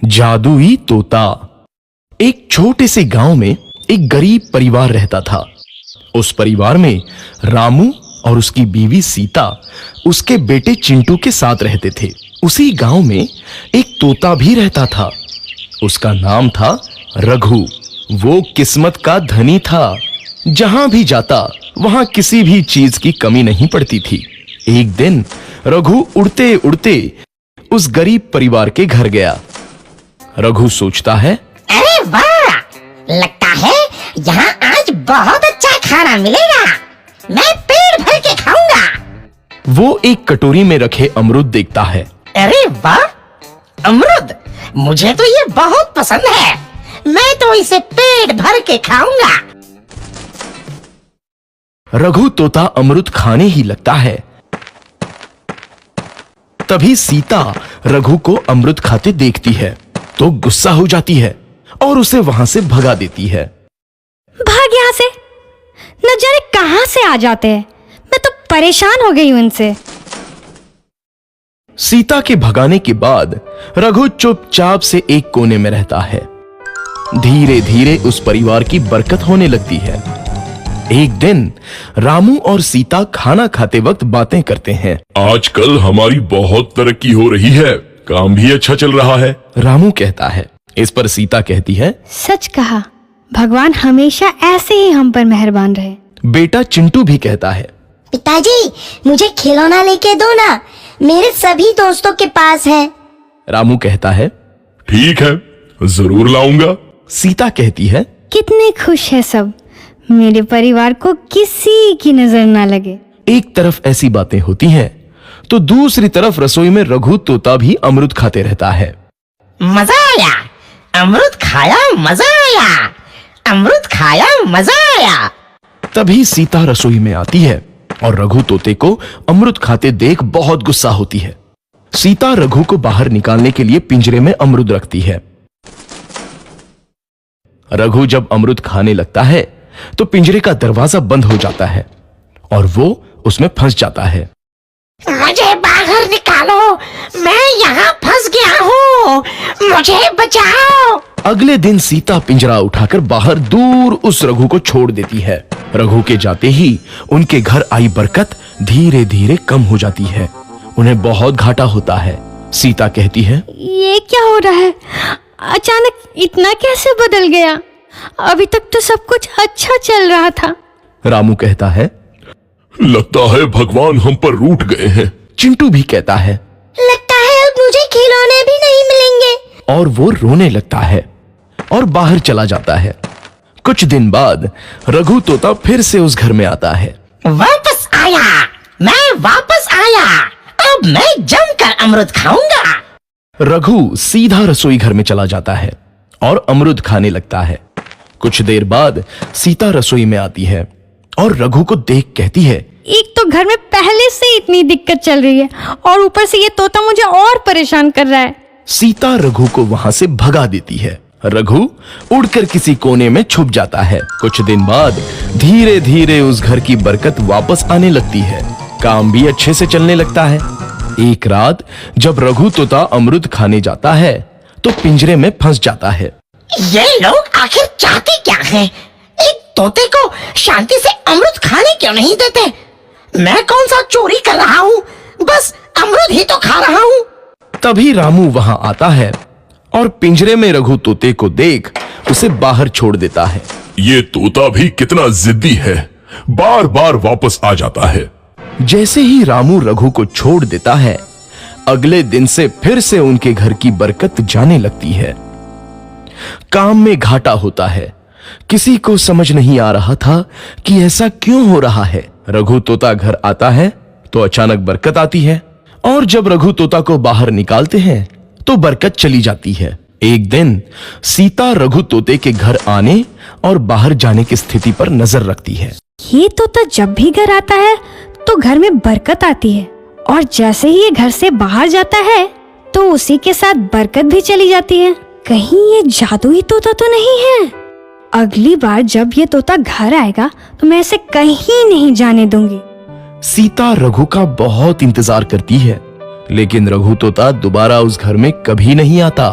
जादुई तोता। एक छोटे से गांव में एक गरीब परिवार रहता था। उस परिवार में रामू और उसकी बीवी सीता उसके बेटे चिंटू के साथ रहते थे। उसी गांव में एक तोता भी रहता था। उसका नाम था रघु। वो किस्मत का धनी था। जहां भी जाता वहां किसी भी चीज की कमी नहीं पड़ती थी। एक दिन रघु उड़ते उड़ते उस गरीब परिवार के घर गया। रघु सोचता है, अरे वाह, लगता है यहाँ आज बहुत अच्छा खाना मिलेगा। मैं पेट भर के खाऊंगा। वो एक कटोरी में रखे अमरूद देखता है। अरे वाह, अमरूद, मुझे तो ये बहुत पसंद है। मैं तो इसे पेट भर के खाऊंगा। रघु तोता अमरूद खाने ही लगता है। तभी सीता रघु को अमरूद खाते देखती है तो गुस्सा हो जाती है और उसे वहां से भगा देती है। भाग यहाँ से, न जाने कहां से आ जाते हैं। मैं तो परेशान हो गई हूं इनसे। सीता के भगाने के बाद रघु चुपचाप से एक कोने में रहता है। धीरे धीरे उस परिवार की बरकत होने लगती है। एक दिन रामू और सीता खाना खाते वक्त बातें करते हैं। आजकल हमारी बहुत तरक्की हो रही है, काम भी अच्छा चल रहा है। रामू कहता है। इस पर सीता कहती है, सच कहा, भगवान हमेशा ऐसे ही हम पर मेहरबान रहे। बेटा चिंटू भी कहता है, पिताजी, मुझे खिलौना लेके दो ना, मेरे सभी दोस्तों के पास है। रामू कहता है, ठीक है, जरूर लाऊंगा। सीता कहती है, कितने खुश है सब, मेरे परिवार को किसी की नजर ना लगे। एक तरफ ऐसी बातें होती हैं तो दूसरी तरफ रसोई में रघु तोता भी अमरूद खाते रहता है। मजा आया, अमरूद खाया, मजा आया, अमरूद खाया, मजा आया। तभी सीता रसोई में आती है और रघु तोते को अमरूद खाते देख बहुत गुस्सा होती है। सीता रघु को बाहर निकालने के लिए पिंजरे में अमरूद रखती है। रघु जब अमरूद खाने लगता है तो पिंजरे का दरवाजा बंद हो जाता है और वो उसमें फंस जाता है। मुझे बाहर निकालो, मैं यहाँ फंस गया हूँ, मुझे बचाओ। अगले दिन सीता पिंजरा उठाकर बाहर दूर उस रघु को छोड़ देती है। रघु के जाते ही उनके घर आई बरकत धीरे धीरे कम हो जाती है। उन्हें बहुत घाटा होता है। सीता कहती है, ये क्या हो रहा है? अचानक इतना कैसे बदल गया? अभी तक तो सब कुछ अच्छा चल रहा था। रामू कहता है, लगता है भगवान हम पर रूठ गए हैं। चिंटू भी कहता है, लगता है अब मुझे खिलौने भी नहीं मिलेंगे। और वो रोने लगता है और बाहर चला जाता है। कुछ दिन बाद रघु तोता फिर से उस घर में आता है। वापस आया, मैं वापस आया। अब मैं जमकर अमरूद खाऊंगा। रघु सीधा रसोई घर में चला जाता है और अमरूद खाने लगता है। कुछ देर बाद सीता रसोई में आती है और रघु को देख कहती है, एक तो घर में पहले से इतनी दिक्कत चल रही है और ऊपर से ये तोता मुझे और परेशान कर रहा है। सीता रघु को वहां से भगा देती है। रघु उड़कर किसी कोने में छुप जाता है। कुछ दिन बाद धीरे धीरे उस घर की बरकत वापस आने लगती है। काम भी अच्छे से चलने लगता है। एक रात जब रघु तोता अमरूद खाने जाता है तो पिंजरे में फंस जाता है। ये लोग आखिर चाहते क्या हैं? एक तोते को शांति से अमरूद खाने क्यों नहीं देते? मैं कौन सा चोरी कर रहा हूँ? बस अमरूद ही तो खा रहा हूँ। तभी रामू वहां आता है और पिंजरे में रघु तोते को देख उसे बाहर छोड़ देता है। ये तोता भी कितना जिद्दी है, बार बार वापस आ जाता है। जैसे ही रामू रघु को छोड़ देता है, अगले दिन से फिर से उनके घर की बरकत जाने लगती है। काम में घाटा होता है। किसी को समझ नहीं आ रहा था कि ऐसा क्यों हो रहा है। रघु तोता घर आता है तो अचानक बरकत आती है और जब रघु तोता को बाहर निकालते हैं तो बरकत चली जाती है। एक दिन सीता रघु तोते के घर आने और बाहर जाने की स्थिति पर नजर रखती है। ये तोता जब भी घर आता है तो घर में बरकत आती है और जैसे ही ये घर से बाहर जाता है तो उसी के साथ बरकत भी चली जाती है। कहीं ये जादुई तोता तो नहीं है? अगली बार जब ये तोता घर आएगा तो मैं इसे कहीं नहीं जाने दूंगी। सीता रघु का बहुत इंतजार करती है लेकिन रघु तोता दोबारा उस घर में कभी नहीं आता।